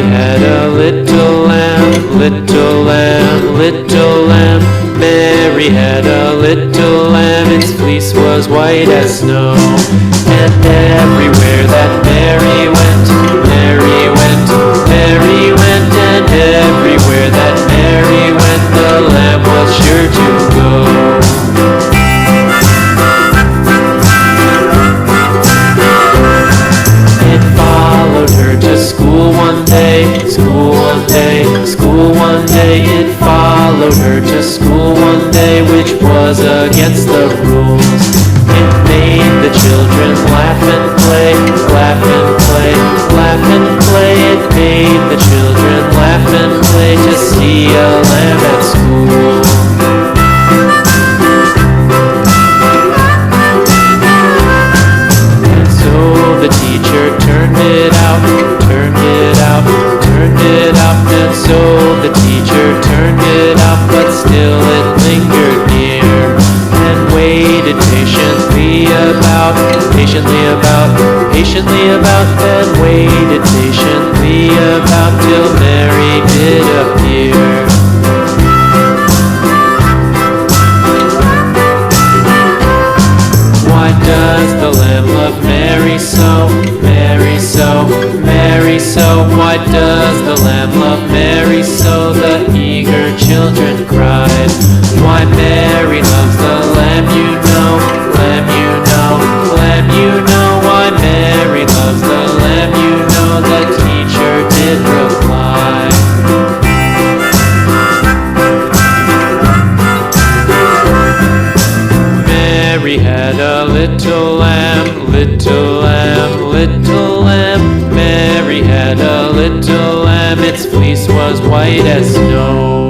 had a little lamb, little lamb, little lamb. Mary had a little lamb, its fleece was white as snow. And everywhere that Mary went, Mary went, Mary went. And everywhere that Mary went, the lamb was sure to go. It followed her to school one day, school one day, school one day. It followed her to school one day, which was against the rules. It made the children laugh and play, laugh and play, laugh and play. It made the children laugh and play to see a lamb at school. And so the teacher turned it out, turned it out, turned it out. And so the teacher turned it out, but still it lingered near. And waited patiently about, patiently about, patiently about. And waited patiently about till Mary did appear. Why does the lamb love Mary so, Mary so, Mary so? Why does the lamb love Mary so? The eager children cried. Why Mary loves the lamb, you know, lamb, you know, lamb, you know. Why Mary loves the lamb, you know, the teacher did reply. Mary had a little lamb, little lamb, little lamb. Mary had a little lamb, its fleece was white as snow.